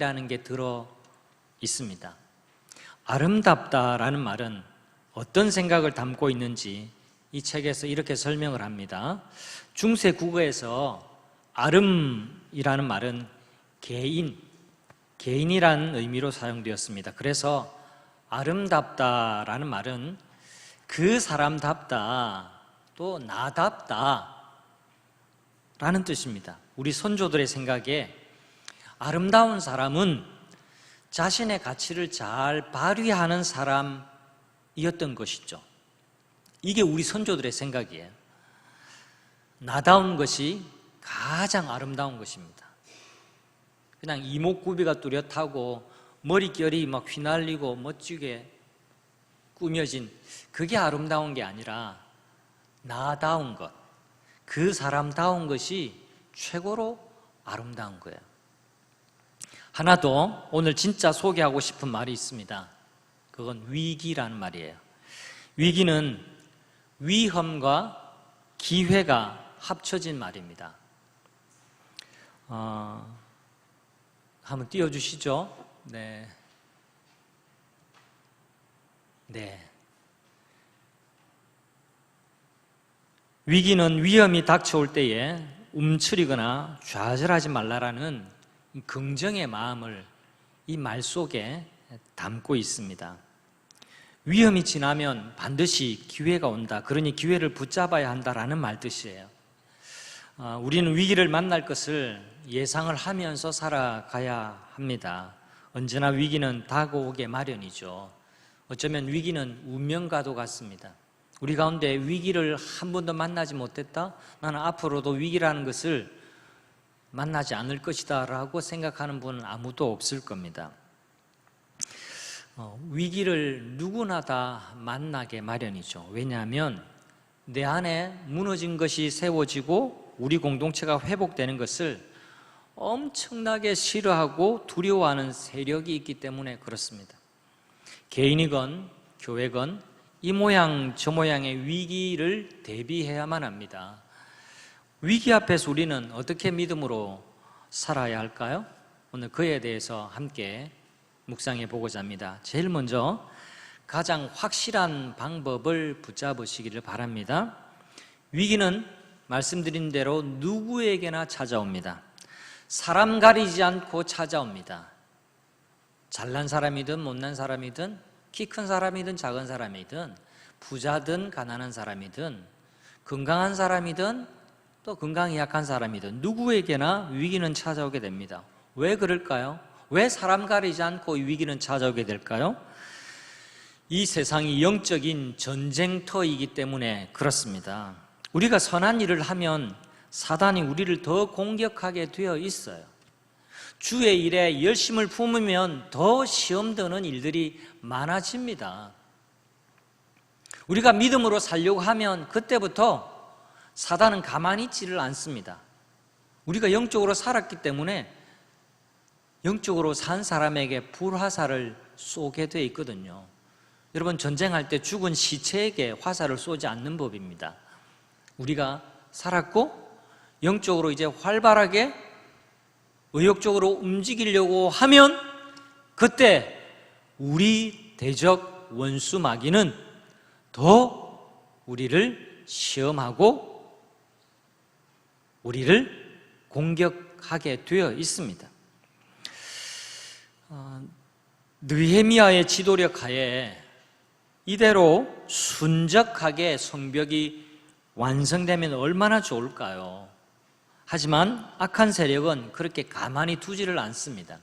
라는 게 들어 있습니다. 아름답다라는 말은 어떤 생각을 담고 있는지 이 책에서 이렇게 설명을 합니다. 중세 국어에서 아름이라는 말은 개인이라는 의미로 사용되었습니다. 그래서 아름답다라는 말은 그 사람답다, 또 나답다 라는 뜻입니다. 우리 선조들의 생각에 아름다운 사람은 자신의 가치를 잘 발휘하는 사람이었던 것이죠. 이게 우리 선조들의 생각이에요. 나다운 것이 가장 아름다운 것입니다. 그냥 이목구비가 뚜렷하고 머릿결이 막 휘날리고 멋지게 꾸며진 그게 아름다운 게 아니라 나다운 것, 그 사람다운 것이 최고로 아름다운 거예요. 하나 더 오늘 진짜 소개하고 싶은 말이 있습니다. 그건 위기라는 말이에요. 위기는 위험과 기회가 합쳐진 말입니다. 한번 띄워주시죠. 네. 위기는 위험이 닥쳐올 때에 움츠리거나 좌절하지 말라라는 긍정의 마음을 이 말 속에 담고 있습니다. 위험이 지나면 반드시 기회가 온다. 그러니 기회를 붙잡아야 한다라는 말 뜻이에요. 우리는 위기를 만날 것을 예상을 하면서 살아가야 합니다. 언제나 위기는 다가오게 마련이죠. 어쩌면 위기는 운명과도 같습니다. 우리 가운데 위기를 한 번도 만나지 못했다? 나는 앞으로도 위기라는 것을 만나지 않을 것이다 라고 생각하는 분은 아무도 없을 겁니다. 위기를 누구나 다 만나게 마련이죠. 왜냐하면 내 안에 무너진 것이 세워지고 우리 공동체가 회복되는 것을 엄청나게 싫어하고 두려워하는 세력이 있기 때문에 그렇습니다. 개인이건 교회건 이 모양 저 모양의 위기를 대비해야만 합니다. 위기 앞에서 우리는 어떻게 믿음으로 살아야 할까요? 오늘 그에 대해서 함께 묵상해 보고자 합니다. 제일 먼저 가장 확실한 방법을 붙잡으시기를 바랍니다. 위기는 말씀드린 대로 누구에게나 찾아옵니다. 사람 가리지 않고 찾아옵니다. 잘난 사람이든 못난 사람이든 키 큰 사람이든 작은 사람이든 부자든 가난한 사람이든 건강한 사람이든 또 건강이 약한 사람이든 누구에게나 위기는 찾아오게 됩니다. 왜 그럴까요? 왜 사람 가리지 않고 이 위기는 찾아오게 될까요? 이 세상이 영적인 전쟁터이기 때문에 그렇습니다. 우리가 선한 일을 하면 사단이 우리를 더 공격하게 되어 있어요. 주의 일에 열심을 품으면 더 시험 드는 일들이 많아집니다. 우리가 믿음으로 살려고 하면 그때부터 사단은 가만히 있지를 않습니다. 우리가 영적으로 살았기 때문에 영적으로 산 사람에게 불화살을 쏘게 돼 있거든요. 여러분, 전쟁할 때 죽은 시체에게 화살을 쏘지 않는 법입니다. 우리가 살았고 영적으로 이제 활발하게 의욕적으로 움직이려고 하면 그때 우리 대적 원수 마귀는 더 우리를 시험하고 우리를 공격하게 되어 있습니다. 느헤미야의 지도력 하에 이대로 순적하게 성벽이 완성되면 얼마나 좋을까요? 하지만 악한 세력은 그렇게 가만히 두지를 않습니다.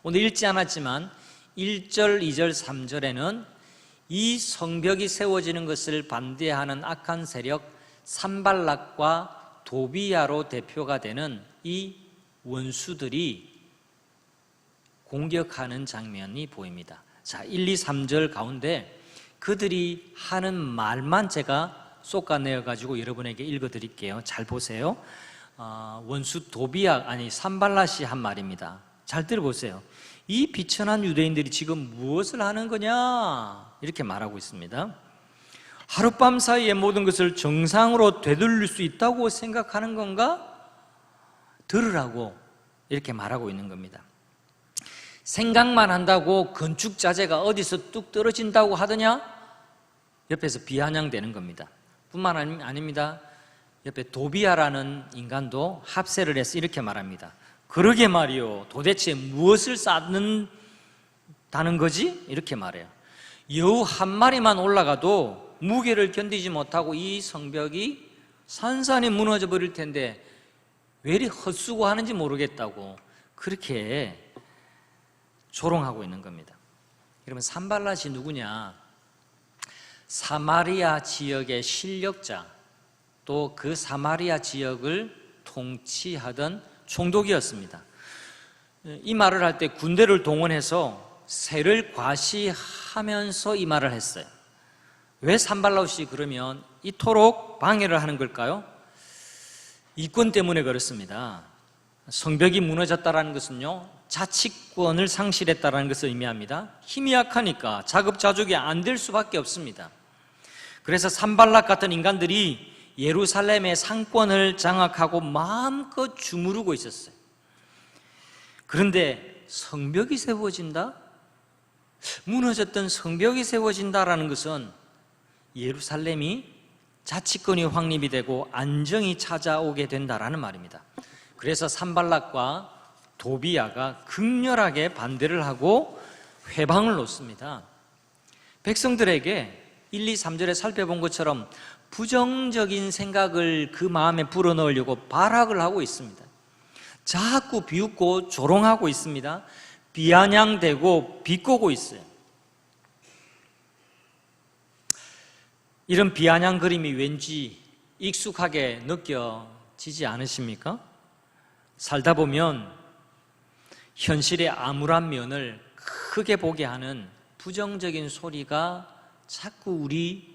오늘 읽지 않았지만 1절, 2절, 3절에는 이 성벽이 세워지는 것을 반대하는 악한 세력 산발락과 도비야로 대표가 되는 이 원수들이 공격하는 장면이 보입니다. 자, 1, 2, 3절 가운데 그들이 하는 말만 제가 쏟아내어가지고 여러분에게 읽어드릴게요. 잘 보세요. 원수 도비야, 산발랏이 한 말입니다. 잘 들어보세요. 이 비천한 유대인들이 지금 무엇을 하는 거냐? 이렇게 말하고 있습니다. 하룻밤 사이에 모든 것을 정상으로 되돌릴 수 있다고 생각하는 건가? 들으라고 이렇게 말하고 있는 겁니다. 생각만 한다고 건축 자재가 어디서 뚝 떨어진다고 하더냐? 옆에서 비아냥대는 겁니다. 뿐만 아닙니다. 옆에 도비아라는 인간도 합세를 해서 이렇게 말합니다. 그러게 말이요, 도대체 무엇을 쌓는다는 거지? 이렇게 말해요. 여우 한 마리만 올라가도 무게를 견디지 못하고 이 성벽이 산산이 무너져 버릴 텐데 왜 이리 헛수고 하는지 모르겠다고 그렇게 조롱하고 있는 겁니다. 그러면 산발랏이 누구냐? 사마리아 지역의 실력자, 또 그 사마리아 지역을 통치하던 총독이었습니다. 이 말을 할 때 군대를 동원해서 세를 과시하면서 이 말을 했어요. 왜 산발랏이 그러면 이토록 방해를 하는 걸까요? 이권 때문에 그렇습니다. 성벽이 무너졌다는 것은요, 자치권을 상실했다는 것을 의미합니다. 힘이 약하니까 자급자족이 안 될 수밖에 없습니다. 그래서 산발랏 같은 인간들이 예루살렘의 상권을 장악하고 마음껏 주무르고 있었어요. 그런데 성벽이 세워진다? 무너졌던 성벽이 세워진다라는 것은 예루살렘이 자치권이 확립이 되고 안정이 찾아오게 된다라는 말입니다. 그래서 산발랏과 도비아가 극렬하게 반대를 하고 회방을 놓습니다. 백성들에게 1, 2, 3절에 살펴본 것처럼 부정적인 생각을 그 마음에 불어넣으려고 발악을 하고 있습니다. 자꾸 비웃고 조롱하고 있습니다. 비아냥대고 비꼬고 있어요. 이런 비아냥 그림이 왠지 익숙하게 느껴지지 않으십니까? 살다 보면 현실의 암울한 면을 크게 보게 하는 부정적인 소리가 자꾸 우리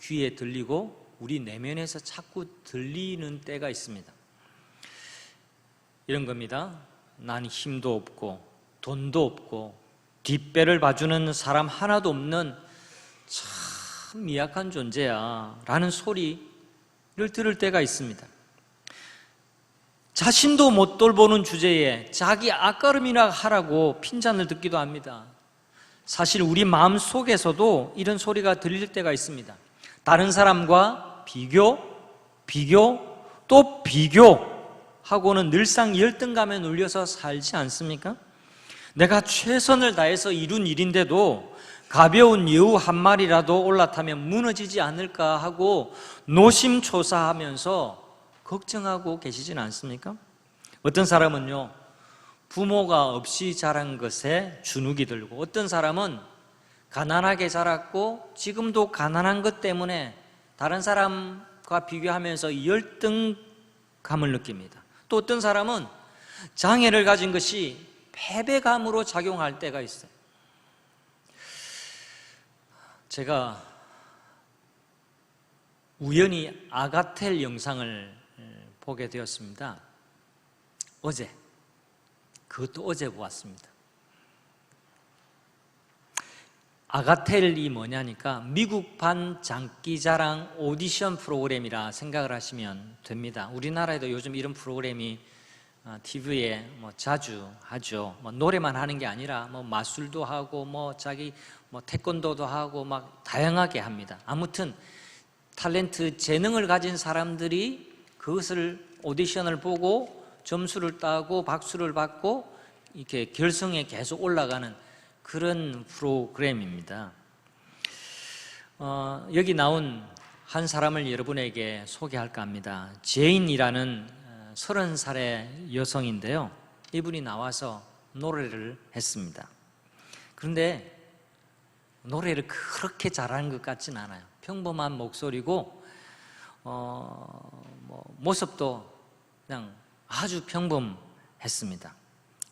귀에 들리고 우리 내면에서 자꾸 들리는 때가 있습니다. 이런 겁니다. 난 힘도 없고 돈도 없고 뒷배를 봐주는 사람 하나도 없는 참 미약한 존재야 라는 소리를 들을 때가 있습니다. 자신도 못 돌보는 주제에 자기 앞가름이나 하라고 핀잔을 듣기도 합니다. 사실 우리 마음 속에서도 이런 소리가 들릴 때가 있습니다. 다른 사람과 비교, 또 비교하고는 늘상 열등감에 눌려서 살지 않습니까? 내가 최선을 다해서 이룬 일인데도 가벼운 여우 한 마리라도 올라타면 무너지지 않을까 하고 노심초사하면서 걱정하고 계시진 않습니까? 어떤 사람은요, 부모가 없이 자란 것에 주눅이 들고, 어떤 사람은 가난하게 자랐고 지금도 가난한 것 때문에 다른 사람과 비교하면서 열등감을 느낍니다. 또 어떤 사람은 장애를 가진 것이 패배감으로 작용할 때가 있어요. 제가 우연히 아가텔 영상을 보게 되었습니다. 그것도 어제 보았습니다. 아가텔이 뭐냐니까 미국판 장기자랑 오디션 프로그램이라 생각을 하시면 됩니다. 우리나라에도 요즘 이런 프로그램이 TV에 자주 하죠. 노래만 하는 게 아니라 마술도 하고 자기 태권도도 하고 막 다양하게 합니다. 아무튼 탤런트 재능을 가진 사람들이 그것을 오디션을 보고 점수를 따고 박수를 받고 이렇게 결승에 계속 올라가는 그런 프로그램입니다. 여기 나온 한 사람을 여러분에게 소개할까 합니다. 제인이라는 30살의 여성인데요. 이분이 나와서 노래를 했습니다. 그런데 노래를 그렇게 잘하는 것 같진 않아요. 평범한 목소리고 모습도 그냥 아주 평범했습니다.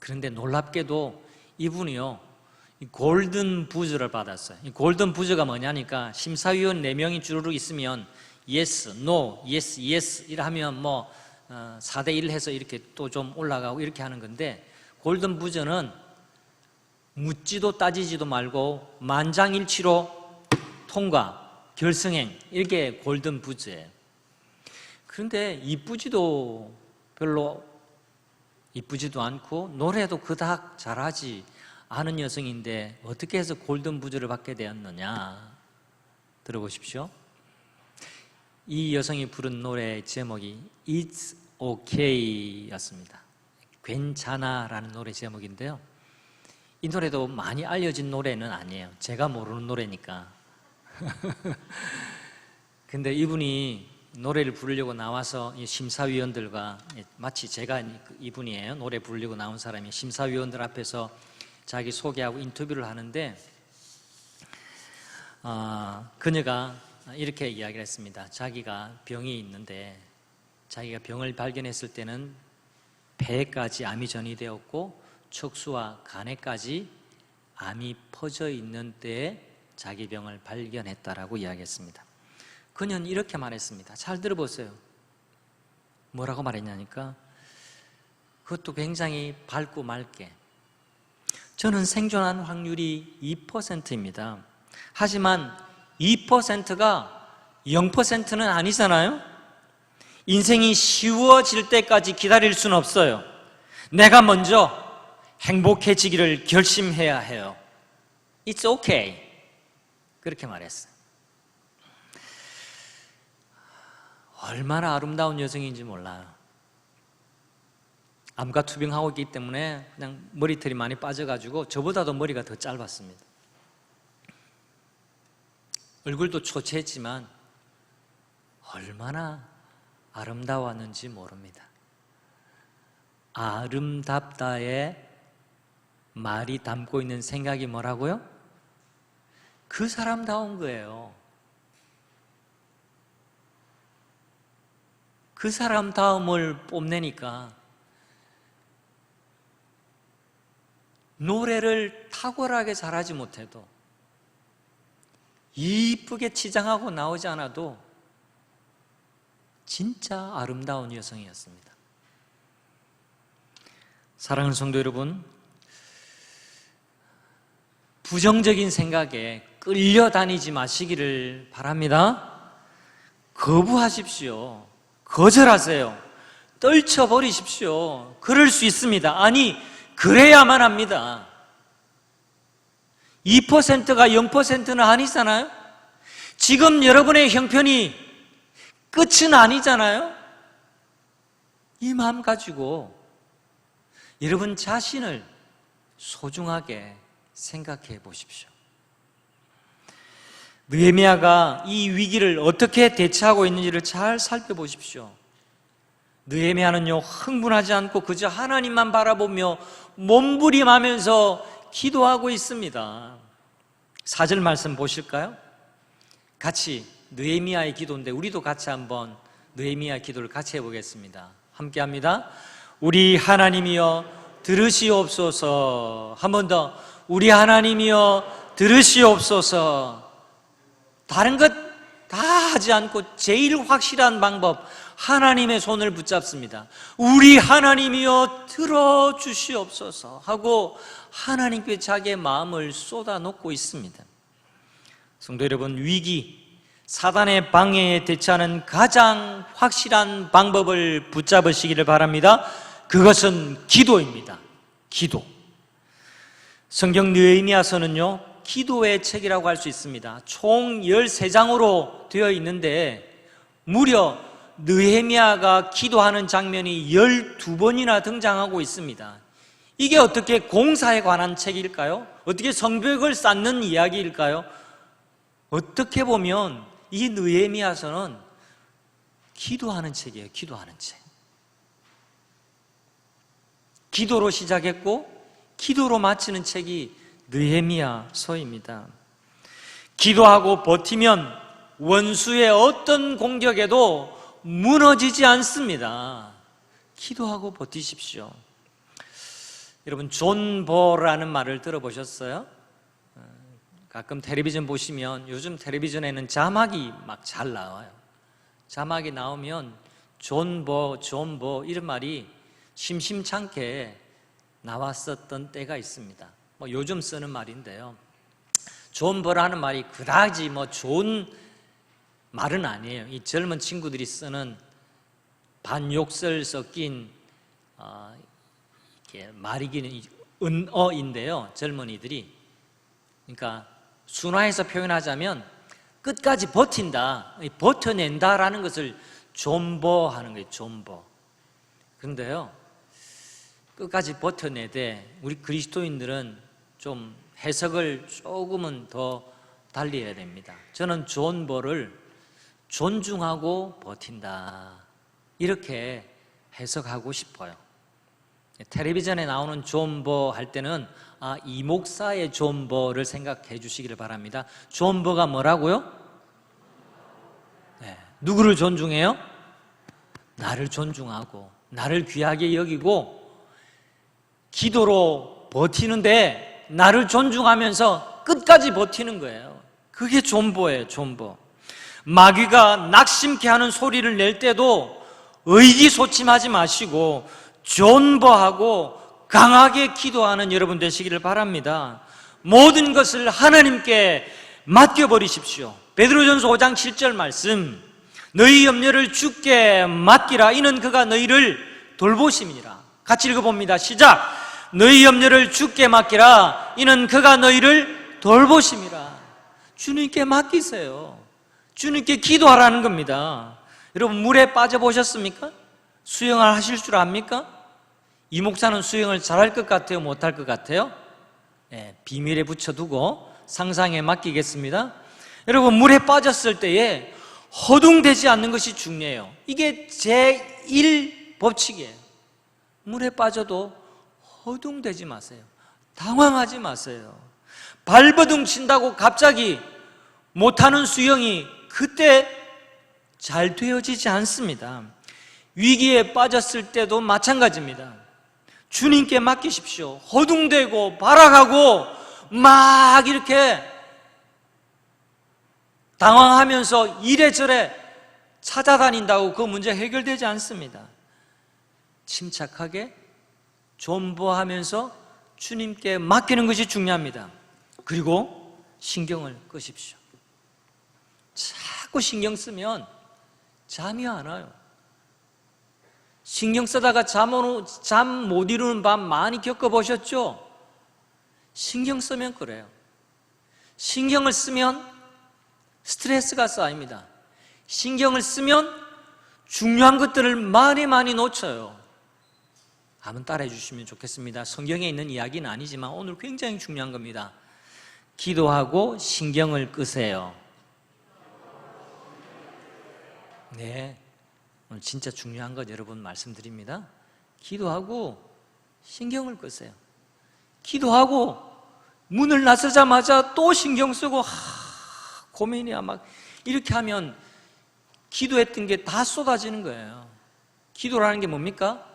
그런데 놀랍게도 이분이요, 골든 부즈를 받았어요. 이 골든 부즈가 뭐냐니까 심사위원 4명이 주르륵 있으면 yes, no, yes, yes 이라 하면 4대1 해서 이렇게 또 좀 올라가고 이렇게 하는 건데, 골든 부즈는 묻지도 따지지도 말고 만장일치로 통과, 결승행, 이게 골든 부즈예요. 그런데 별로 이쁘지도 않고 노래도 그닥 잘하지 아는 여성인데 어떻게 해서 골든 부즈를 받게 되었느냐? 들어보십시오. 이 여성이 부른 노래 제목이 It's Okay 였습니다. 괜찮아라는 노래 제목인데요, 이 노래도 많이 알려진 노래는 아니에요. 제가 모르는 노래니까. 근데 이분이 노래를 부르려고 나와서 심사위원들과, 마치 제가 이분이에요. 노래 부르려고 나온 사람이 심사위원들 앞에서 자기 소개하고 인터뷰를 하는데, 그녀가 이렇게 이야기를 했습니다. 자기가 병이 있는데, 자기가 병을 발견했을 때는 폐에까지 암이 전이되었고 척수와 간에까지 암이 퍼져 있는 때에 자기 병을 발견했다라고 이야기했습니다. 그녀는 이렇게 말했습니다. 잘 들어보세요. 뭐라고 말했냐니까, 그것도 굉장히 밝고 맑게, 저는 생존한 확률이 2%입니다. 하지만 2%가 0%는 아니잖아요. 인생이 쉬워질 때까지 기다릴 수는 없어요. 내가 먼저 행복해지기를 결심해야 해요. It's okay. 그렇게 말했어요. 얼마나 아름다운 여성인지 몰라요. 암과 투병하고 있기 때문에 그냥 머리털이 많이 빠져가지고 저보다도 머리가 더 짧았습니다. 얼굴도 초췌했지만 얼마나 아름다웠는지 모릅니다. 아름답다의 말이 담고 있는 생각이 뭐라고요? 그 사람다운 거예요. 그 사람다움을 뽐내니까 노래를 탁월하게 잘하지 못해도, 이쁘게 치장하고 나오지 않아도 진짜 아름다운 여성이었습니다. 사랑하는 성도 여러분, 부정적인 생각에 끌려다니지 마시기를 바랍니다. 거부하십시오. 거절하세요. 떨쳐버리십시오. 그럴 수 있습니다. 아니, 그래야만 합니다. 2%가 0%는 아니잖아요. 지금 여러분의 형편이 끝은 아니잖아요. 이 마음 가지고 여러분 자신을 소중하게 생각해 보십시오. 느헤미야가 이 위기를 어떻게 대처하고 있는지를 잘 살펴보십시오. 느헤미야는요, 흥분하지 않고 그저 하나님만 바라보며 몸부림하면서 기도하고 있습니다. 4절 말씀 보실까요? 같이 느헤미야의 기도인데 우리도 같이 한번 느헤미야 기도를 같이 해보겠습니다. 함께 합니다. 우리 하나님이여 들으시옵소서. 한 번 더, 우리 하나님이여 들으시옵소서. 다른 것 다 하지 않고 제일 확실한 방법, 하나님의 손을 붙잡습니다. 우리 하나님이여 들어주시옵소서 하고 하나님께 자기의 마음을 쏟아놓고 있습니다. 성도 여러분, 위기, 사단의 방해에 대처하는 가장 확실한 방법을 붙잡으시기를 바랍니다. 그것은 기도입니다. 기도. 성경 느헤미야서는요, 기도의 책이라고 할 수 있습니다. 총 13장으로 되어 있는데 무려 느헤미야가 기도하는 장면이 12번이나 등장하고 있습니다. 이게 어떻게 공사에 관한 책일까요? 어떻게 성벽을 쌓는 이야기일까요? 어떻게 보면 이 느헤미야서는 기도하는 책이에요. 기도하는 책. 기도로 시작했고 기도로 마치는 책이 느헤미야서입니다. 기도하고 버티면 원수의 어떤 공격에도 무너지지 않습니다. 기도하고 버티십시오. 여러분, 존 보라는 말을 들어보셨어요? 가끔 텔레비전 보시면 요즘 텔레비전에는 자막이 막 잘 나와요. 자막이 나오면 존 보 이런 말이 심심찮게 나왔었던 때가 있습니다. 뭐 요즘 쓰는 말인데요, 존 보라는 말이 그다지 뭐 좋은 말은 아니에요. 이 젊은 친구들이 쓰는 반욕설 섞인 이렇게 말이기는 은어인데요. 젊은이들이. 그러니까 순화해서 표현하자면 끝까지 버틴다, 버텨낸다라는 것을 존버하는 거예요. 존버. 그런데요, 끝까지 버텨내되 우리 그리스도인들은 좀 해석을 조금은 더 달리 해야 됩니다. 저는 존버를 존중하고 버틴다, 이렇게 해석하고 싶어요. 텔레비전에 나오는 존버 할 때는 이 목사의 존버를 생각해 주시기를 바랍니다. 존버가 뭐라고요? 네. 누구를 존중해요? 나를 존중하고 나를 귀하게 여기고 기도로 버티는데 나를 존중하면서 끝까지 버티는 거예요. 그게 존버예요. 존버. 마귀가 낙심케 하는 소리를 낼 때도 의기소침하지 마시고 존버하고 강하게 기도하는 여러분 되시기를 바랍니다. 모든 것을 하나님께 맡겨버리십시오. 베드로전서 5장 7절 말씀, 너희 염려를 주께 맡기라. 이는 그가 너희를 돌보심이니라. 같이 읽어봅니다. 시작. 너희 염려를 주께 맡기라. 이는 그가 너희를 돌보심이라. 주님께 맡기세요. 주님께 기도하라는 겁니다. 여러분, 물에 빠져보셨습니까? 수영을 하실 줄 압니까? 이 목사는 수영을 잘할 것 같아요? 못할 것 같아요? 네, 비밀에 붙여두고 상상에 맡기겠습니다. 여러분, 물에 빠졌을 때에 허둥대지 않는 것이 중요해요. 이게 제1 법칙이에요. 물에 빠져도 허둥대지 마세요. 당황하지 마세요. 발버둥 친다고 갑자기 못하는 수영이 그때 잘 되어지지 않습니다. 위기에 빠졌을 때도 마찬가지입니다. 주님께 맡기십시오. 허둥대고 발악하고 막 이렇게 당황하면서 이래저래 찾아다닌다고 그 문제 해결되지 않습니다. 침착하게 존버하면서 주님께 맡기는 것이 중요합니다. 그리고 신경을 끄십시오. 자꾸 신경 쓰면 잠이 안 와요. 신경 쓰다가 잠 못 이루는 밤 많이 겪어보셨죠? 신경 쓰면 그래요. 신경을 쓰면 스트레스가 쌓입니다. 신경을 쓰면 중요한 것들을 많이 놓쳐요. 한번 따라해 주시면 좋겠습니다. 성경에 있는 이야기는 아니지만 오늘 굉장히 중요한 겁니다. 기도하고 신경을 끄세요. 네, 오늘 진짜 중요한 것 여러분 말씀드립니다. 기도하고 신경을 끄세요. 기도하고 문을 나서자마자 또 신경 쓰고 고민이야 막 이렇게 하면 기도했던 게 다 쏟아지는 거예요. 기도라는 게 뭡니까?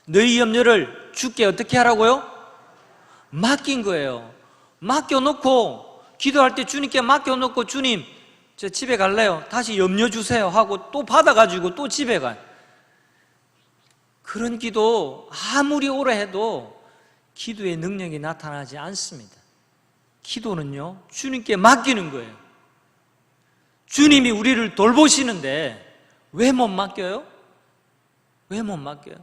너희 염려를 주께 어떻게 하라고요? 맡긴 거예요. 맡겨놓고 기도할 때 주님께 맡겨놓고 주님 저 집에 갈래요. 다시 염려 주세요 하고 또 받아가지고 또 집에 가요. 그런 기도 아무리 오래 해도 기도의 능력이 나타나지 않습니다. 기도는요 주님께 맡기는 거예요. 주님이 우리를 돌보시는데 왜 못 맡겨요? 왜 못 맡겨요?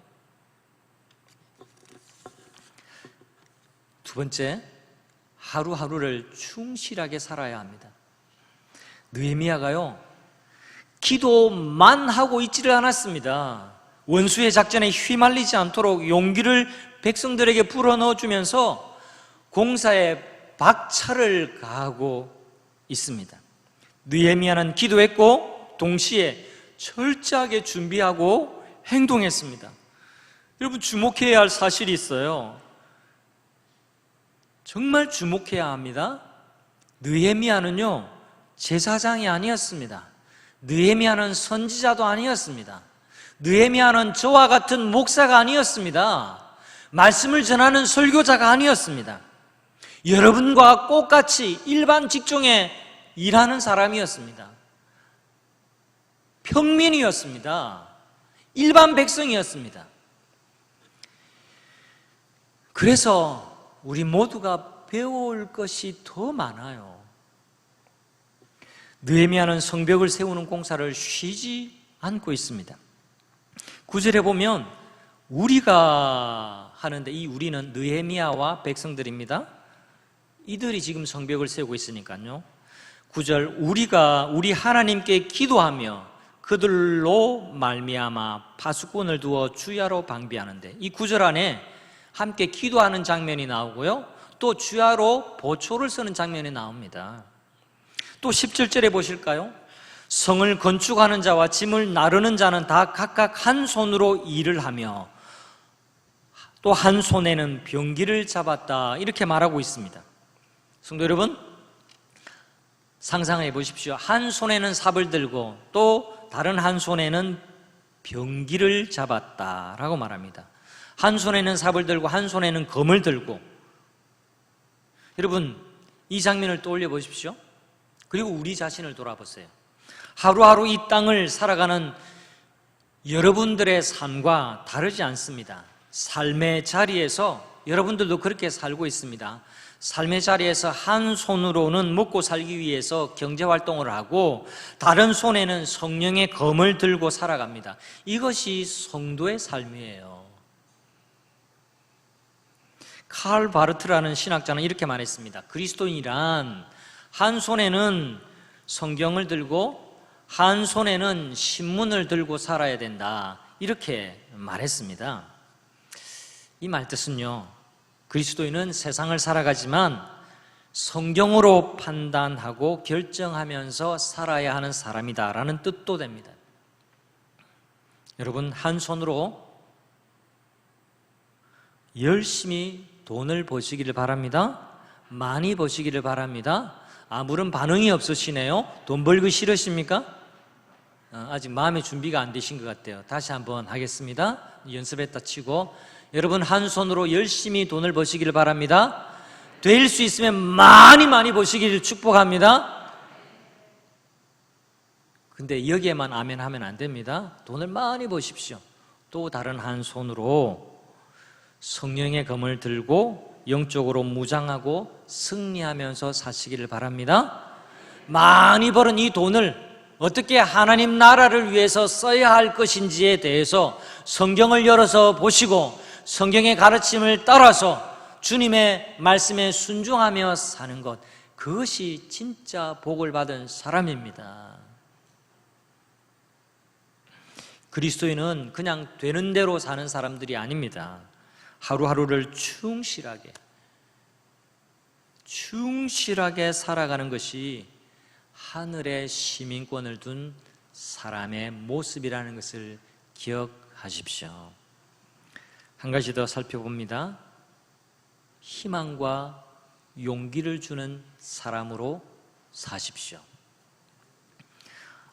두 번째, 하루하루를 충실하게 살아야 합니다. 느헤미야가요 기도만 하고 있지를 않았습니다. 원수의 작전에 휘말리지 않도록 용기를 백성들에게 불어넣어주면서 공사에 박차를 가하고 있습니다. 느헤미야는 기도했고 동시에 철저하게 준비하고 행동했습니다. 여러분, 주목해야 할 사실이 있어요. 정말 주목해야 합니다. 느헤미야는요 제사장이 아니었습니다. 느헤미야는 선지자도 아니었습니다. 느헤미야는 저와 같은 목사가 아니었습니다. 말씀을 전하는 설교자가 아니었습니다. 여러분과 똑같이 일반 직종에 일하는 사람이었습니다. 평민이었습니다. 일반 백성이었습니다. 그래서 우리 모두가 배울 것이 더 많아요. 느헤미야는 성벽을 세우는 공사를 쉬지 않고 있습니다. 9절에 보면 우리가 하는데 이 우리는 느헤미야와 백성들입니다. 이들이 지금 성벽을 세우고 있으니까요. 9절, 우리 하나님께 기도하며 그들로 말미암아 파수꾼을 두어 주야로 방비하는데, 이 9절 안에 함께 기도하는 장면이 나오고요, 또 주야로 보초를 쓰는 장면이 나옵니다. 또 17절에 보실까요? 성을 건축하는 자와 짐을 나르는 자는 다 각각 한 손으로 일을 하며 또 한 손에는 병기를 잡았다, 이렇게 말하고 있습니다. 성도 여러분, 상상해 보십시오. 한 손에는 삽을 들고 또 다른 한 손에는 병기를 잡았다라고 말합니다. 한 손에는 삽을 들고 한 손에는 검을 들고. 여러분, 이 장면을 떠올려 보십시오. 그리고 우리 자신을 돌아보세요. 하루하루 이 땅을 살아가는 여러분들의 삶과 다르지 않습니다. 삶의 자리에서 여러분들도 그렇게 살고 있습니다. 삶의 자리에서 한 손으로는 먹고 살기 위해서 경제활동을 하고 다른 손에는 성령의 검을 들고 살아갑니다. 이것이 성도의 삶이에요. 칼 바르트라는 신학자는 이렇게 말했습니다. 그리스도인이란 한 손에는 성경을 들고 한 손에는 신문을 들고 살아야 된다, 이렇게 말했습니다. 이 말 뜻은요, 그리스도인은 세상을 살아가지만 성경으로 판단하고 결정하면서 살아야 하는 사람이다라는 뜻도 됩니다. 여러분, 한 손으로 열심히 돈을 버시기를 바랍니다. 많이 버시기를 바랍니다. 아무런 반응이 없으시네요. 돈 벌기 싫으십니까? 아직 마음의 준비가 안 되신 것 같아요. 다시 한번 하겠습니다. 연습했다 치고, 여러분, 한 손으로 열심히 돈을 버시기를 바랍니다. 될 수 있으면 많이 버시기를 축복합니다. 근데 여기에만 아멘 하면 안 됩니다. 돈을 많이 버십시오. 또 다른 한 손으로 성령의 검을 들고 영적으로 무장하고 승리하면서 사시기를 바랍니다. 많이 벌은 이 돈을 어떻게 하나님 나라를 위해서 써야 할 것인지에 대해서 성경을 열어서 보시고 성경의 가르침을 따라서 주님의 말씀에 순종하며 사는 것, 그것이 진짜 복을 받은 사람입니다. 그리스도인은 그냥 되는 대로 사는 사람들이 아닙니다. 하루하루를 충실하게 살아가는 것이 하늘의 시민권을 둔 사람의 모습이라는 것을 기억하십시오. 한 가지 더 살펴봅니다. 희망과 용기를 주는 사람으로 사십시오.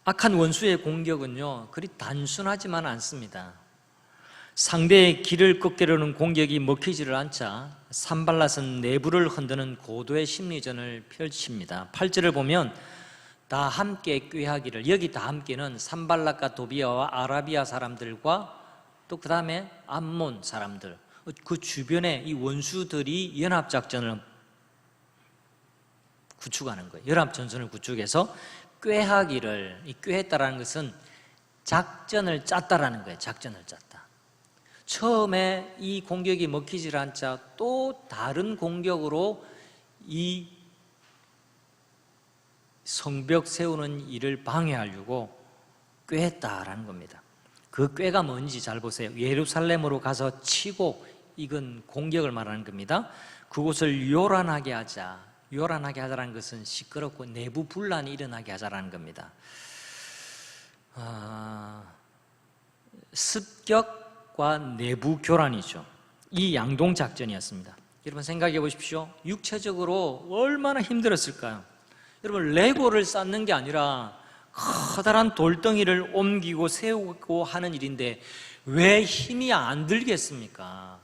악한 원수의 공격은요, 그리 단순하지만 않습니다. 상대의 길을 꺾으려는 공격이 먹히지를 않자 산발랏은 내부를 흔드는 고도의 심리전을 펼칩니다. 8절을 보면 다 함께 꾀하기를, 여기 다 함께는 산발랏과 도비아와 아라비아 사람들과 또 그 다음에 암몬 사람들, 그 주변에 이 원수들이 연합작전을 구축하는 거예요. 연합전선을 구축해서 꾀하기를, 이 꾀했다라는 것은 작전을 짰다라는 거예요. 작전을 짰다. 처음에 이 공격이 먹히질 않자 또 다른 공격으로 이 성벽 세우는 일을 방해하려고 꾀했다라는 겁니다. 그 꾀가 뭔지 잘 보세요. 예루살렘으로 가서 치고, 이건 공격을 말하는 겁니다. 그곳을 요란하게 하자라는 것은 시끄럽고 내부 분란이 일어나게 하자라는 겁니다. 습격과 내부 교란이죠. 이 양동 작전이었습니다. 여러분 생각해 보십시오. 육체적으로 얼마나 힘들었을까요? 여러분, 레고를 쌓는 게 아니라 커다란 돌덩이를 옮기고 세우고 하는 일인데 왜 힘이 안 들겠습니까?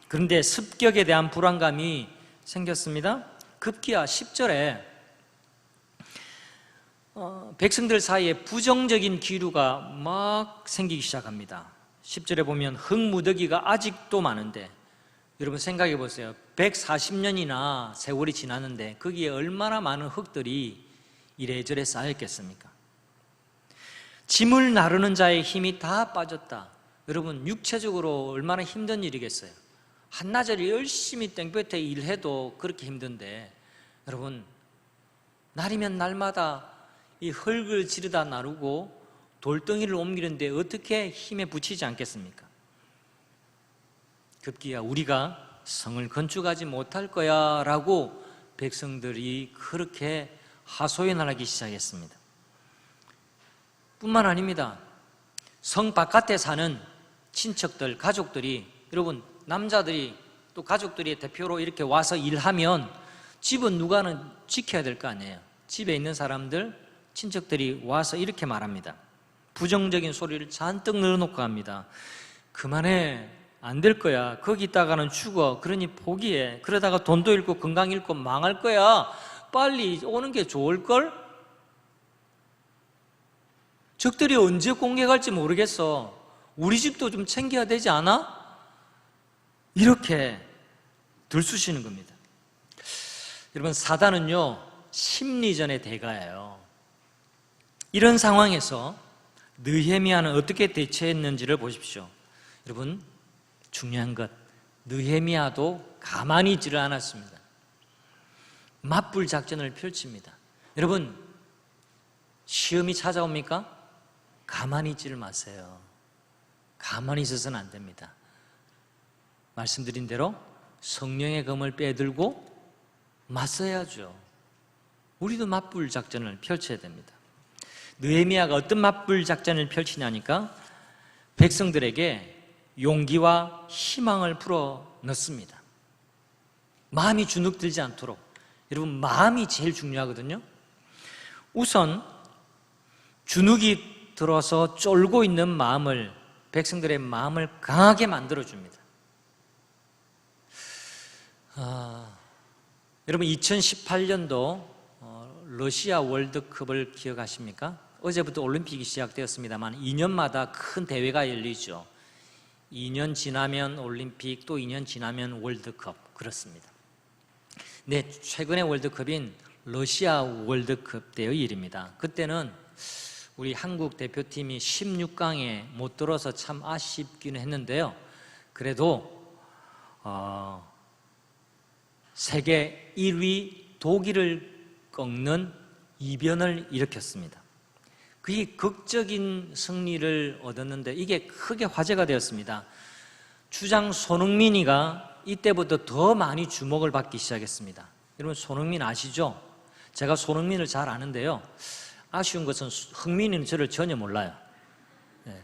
그런데 습격에 대한 불안감이 생겼습니다. 급기야 10절에 백성들 사이에 부정적인 기류가 막 생기기 시작합니다. 10절에 보면 흙무더기가 아직도 많은데, 여러분 생각해 보세요. 140년이나 세월이 지났는데 거기에 얼마나 많은 흙들이 이래저래 쌓였겠습니까? 짐을 나르는 자의 힘이 다 빠졌다. 여러분, 육체적으로 얼마나 힘든 일이겠어요? 한나절이 열심히 땡볕에 일해도 그렇게 힘든데, 여러분, 날이면 날마다 이 흙을 지르다 나르고 돌덩이를 옮기는데 어떻게 힘에 부치지 않겠습니까? 급기야 우리가 성을 건축하지 못할 거야 라고 백성들이 그렇게 하소연하기 시작했습니다. 뿐만 아닙니다. 성 바깥에 사는 친척들, 가족들이, 여러분, 남자들이 또 가족들이 대표로 이렇게 와서 일하면 집은 누가는 지켜야 될 거 아니에요. 집에 있는 사람들, 친척들이 와서 이렇게 말합니다. 부정적인 소리를 잔뜩 늘어놓고 갑니다. 그만해, 안 될 거야. 거기 있다가는 죽어. 그러니 포기해. 그러다가 돈도 잃고 건강 잃고 망할 거야. 빨리 오는 게 좋을걸? 적들이 언제 공격할지 모르겠어. 우리 집도 좀 챙겨야 되지 않아? 이렇게 들쑤시는 겁니다. 여러분, 사단은요, 심리전의 대가예요. 이런 상황에서 느헤미야는 어떻게 대처했는지를 보십시오. 여러분, 중요한 것, 느헤미야도 가만히 있지를 않았습니다. 맞불 작전을 펼칩니다. 여러분, 시험이 찾아옵니까? 가만히 있지를 마세요. 가만히 있어서는 안 됩니다. 말씀드린 대로 성령의 검을 빼들고 맞서야죠. 우리도 맞불 작전을 펼쳐야 됩니다. 느헤미야가 어떤 맞불 작전을 펼치냐니까 백성들에게 용기와 희망을 풀어 넣습니다. 마음이 주눅들지 않도록. 여러분, 마음이 제일 중요하거든요. 우선 주눅이 들어서 쫄고 있는 마음을, 백성들의 마음을 강하게 만들어줍니다. 여러분, 2018년도 러시아 월드컵을 기억하십니까? 어제부터 올림픽이 시작되었습니다만 2년마다 큰 대회가 열리죠. 2년 지나면 올림픽, 또 2년 지나면 월드컵, 그렇습니다. 네, 최근의 월드컵인 러시아 월드컵 때의 일입니다. 그때는 우리 한국 대표팀이 16강에 못 들어서 참 아쉽기는 했는데요. 그래도 세계 1위 독일을 꺾는 이변을 일으켰습니다. 그게 극적인 승리를 얻었는데 이게 크게 화제가 되었습니다. 주장 손흥민이가 이때부터 더 많이 주목을 받기 시작했습니다. 여러분, 손흥민 아시죠? 제가 손흥민을 잘 아는데요. 아쉬운 것은 흥민이는 저를 전혀 몰라요. 네.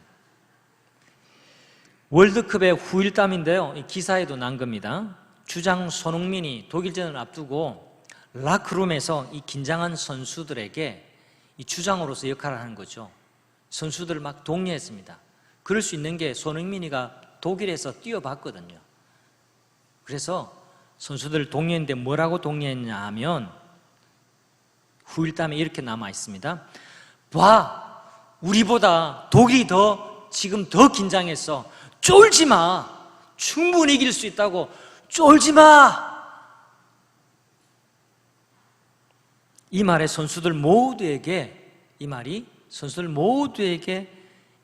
월드컵의 후일담인데요. 이 기사에도 난 겁니다. 주장 손흥민이 독일전을 앞두고 라크룸에서 이 긴장한 선수들에게 이 주장으로서 역할을 하는 거죠. 선수들을 막 독려했습니다. 그럴 수 있는 게 손흥민이가 독일에서 뛰어봤거든요. 그래서 선수들을 독려했는데 뭐라고 독려했냐 하면 후일담에 이렇게 남아 있습니다. 봐, 우리보다 독일이 지금 더 긴장했어. 쫄지 마. 충분히 이길 수 있다고. 쫄지 마. 이 말이 선수들 모두에게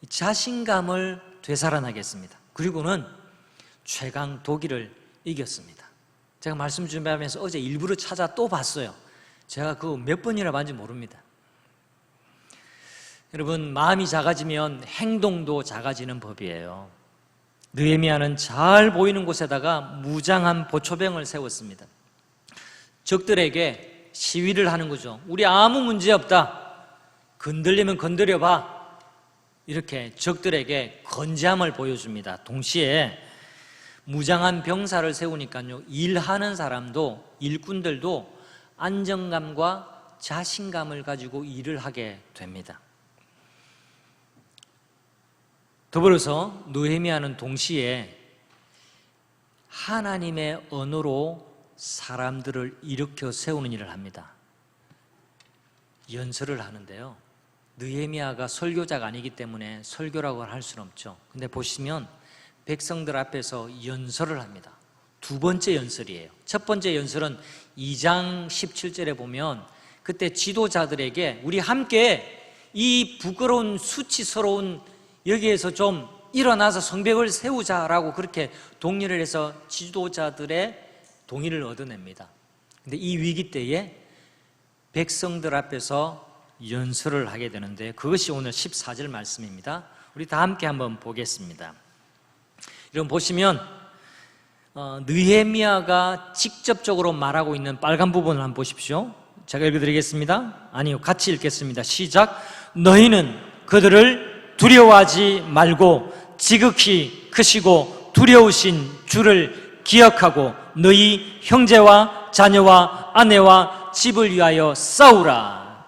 자신감을 되살아나게 했습니다. 그리고는 최강 독일을 이겼습니다. 제가 말씀 준비하면서 어제 일부러 찾아 또 봤어요. 제가 그거 몇 번이나 봤는지 모릅니다. 여러분, 마음이 작아지면 행동도 작아지는 법이에요. 느헤미야는 잘 보이는 곳에다가 무장한 보초병을 세웠습니다. 적들에게 시위를 하는 거죠. 우리 아무 문제 없다. 건들리면 건드려봐. 이렇게 적들에게 건재함을 보여줍니다. 동시에 무장한 병사를 세우니까요, 일하는 사람도, 일꾼들도 안정감과 자신감을 가지고 일을 하게 됩니다. 더불어서 느헤미야는 동시에 하나님의 언어로 사람들을 일으켜 세우는 일을 합니다. 연설을 하는데요. 느헤미야가 설교자가 아니기 때문에 설교라고 할 수는 없죠. 근데 보시면 백성들 앞에서 연설을 합니다. 두 번째 연설이에요. 첫 번째 연설은 2장 17절에 보면 그때 지도자들에게 우리 함께 이 부끄러운 수치스러운 여기에서 좀 일어나서 성벽을 세우자라고 그렇게 동의를 해서 지도자들의 동의를 얻어냅니다. 근데 이 위기 때에 백성들 앞에서 연설을 하게 되는데 그것이 오늘 14절 말씀입니다. 우리 다 함께 한번 보겠습니다. 여러분 보시면 느헤미야가 직접적으로 말하고 있는 빨간 부분을 한번 보십시오. 제가 읽어드리겠습니다. 아니요, 같이 읽겠습니다. 시작. 너희는 그들을 두려워하지 말고 지극히 크시고 두려우신 주를 기억하고 너희 형제와 자녀와 아내와 집을 위하여 싸우라.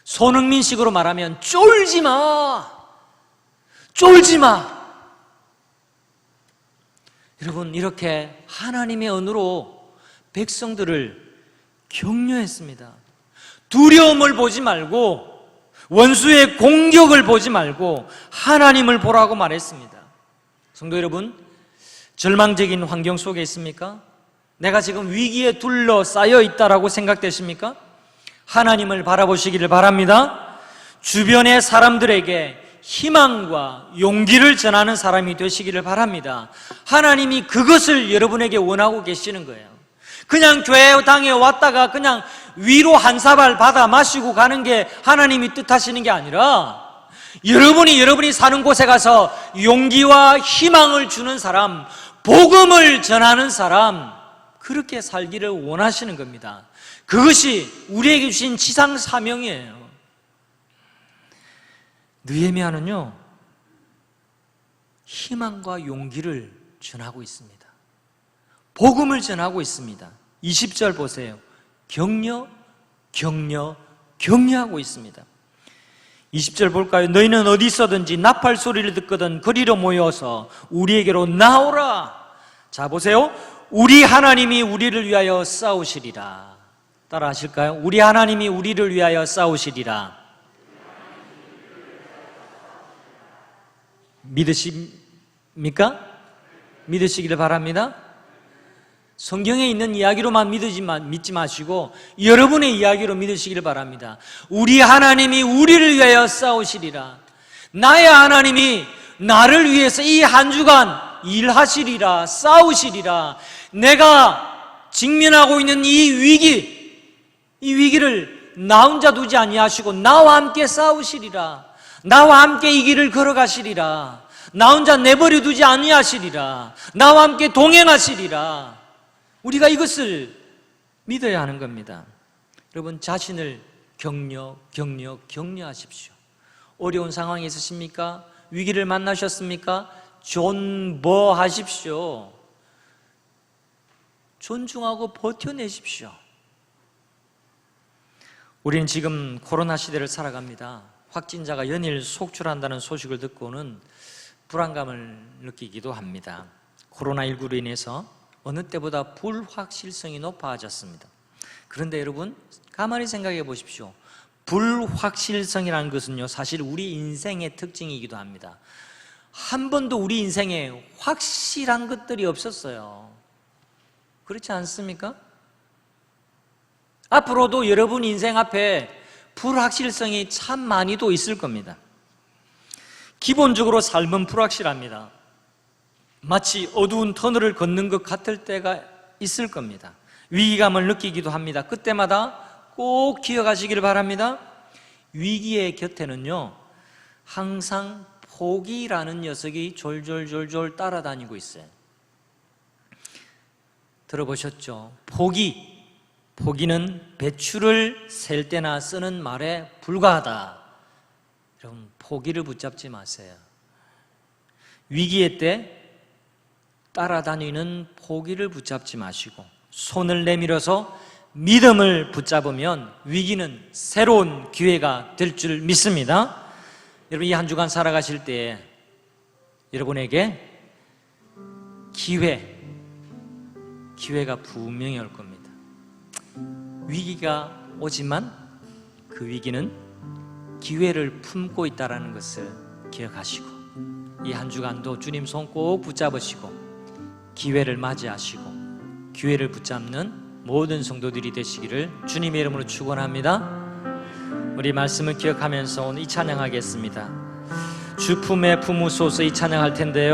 손흥민식으로 말하면 쫄지 마, 쫄지 마. 여러분, 이렇게 하나님의 언어로 백성들을 격려했습니다. 두려움을 보지 말고, 원수의 공격을 보지 말고 하나님을 보라고 말했습니다. 성도 여러분, 절망적인 환경 속에 있습니까? 내가 지금 위기에 둘러싸여 있다라고 생각되십니까? 하나님을 바라보시기를 바랍니다. 주변의 사람들에게 희망과 용기를 전하는 사람이 되시기를 바랍니다. 하나님이 그것을 여러분에게 원하고 계시는 거예요. 그냥 교회당에 왔다가 그냥 위로 한 사발 받아 마시고 가는 게 하나님이 뜻하시는 게 아니라 여러분이 사는 곳에 가서 용기와 희망을 주는 사람, 복음을 전하는 사람, 그렇게 살기를 원하시는 겁니다. 그것이 우리에게 주신 지상 사명이에요. 느헤미야는요, 희망과 용기를 전하고 있습니다. 복음을 전하고 있습니다. 20절 보세요. 격려하고 있습니다. 20절 볼까요? 너희는 어디 있어든지 나팔 소리를 듣거든 그리로 모여서 우리에게로 나오라. 자, 보세요. 우리 하나님이 우리를 위하여 싸우시리라. 따라 하실까요? 우리 하나님이 우리를 위하여 싸우시리라. 믿으십니까? 믿으시기를 바랍니다. 성경에 있는 이야기로만 믿지 마시고 여러분의 이야기로 믿으시기를 바랍니다. 우리 하나님이 우리를 위하여 싸우시리라. 나의 하나님이 나를 위해서 이 한 주간 일하시리라, 싸우시리라. 내가 직면하고 있는 이 위기를 나 혼자 두지 아니하시고 나와 함께 싸우시리라. 나와 함께 이 길을 걸어가시리라. 나 혼자 내버려 두지 아니하시리라. 나와 함께 동행하시리라. 우리가 이것을 믿어야 하는 겁니다. 여러분, 자신을 격려하십시오. 어려운 상황에 있으십니까? 위기를 만나셨습니까? 존버하십시오. 존중하고 버텨내십시오. 우리는 지금 코로나 시대를 살아갑니다. 확진자가 연일 속출한다는 소식을 듣고는 불안감을 느끼기도 합니다. 코로나19로 인해서 어느 때보다 불확실성이 높아졌습니다. 그런데 여러분, 가만히 생각해 보십시오. 불확실성이라는 것은요, 사실 우리 인생의 특징이기도 합니다. 한 번도 우리 인생에 확실한 것들이 없었어요. 그렇지 않습니까? 앞으로도 여러분 인생 앞에 불확실성이 참 많이도 있을 겁니다. 기본적으로 삶은 불확실합니다. 마치 어두운 터널을 걷는 것 같을 때가 있을 겁니다. 위기감을 느끼기도 합니다. 그때마다 꼭 기억하시기를 바랍니다. 위기의 곁에는요, 항상 포기라는 녀석이 졸졸졸졸 따라다니고 있어요. 들어보셨죠? 포기는 배추를 셀 때나 쓰는 말에 불과하다. 여러분, 포기를 붙잡지 마세요. 위기의 때 따라다니는 포기를 붙잡지 마시고 손을 내밀어서 믿음을 붙잡으면 위기는 새로운 기회가 될 줄 믿습니다. 여러분, 이 한 주간 살아가실 때 여러분에게 기회가 분명히 올 겁니다. 위기가 오지만 그 위기는 기회를 품고 있다는 것을 기억하시고 이 한 주간도 주님 손 꼭 붙잡으시고 기회를 맞이하시고 기회를 붙잡는 모든 성도들이 되시기를 주님의 이름으로 축원합니다. 우리 말씀을 기억하면서 오늘 이 찬양하겠습니다. 주품에 품으소서 이 찬양할 텐데요.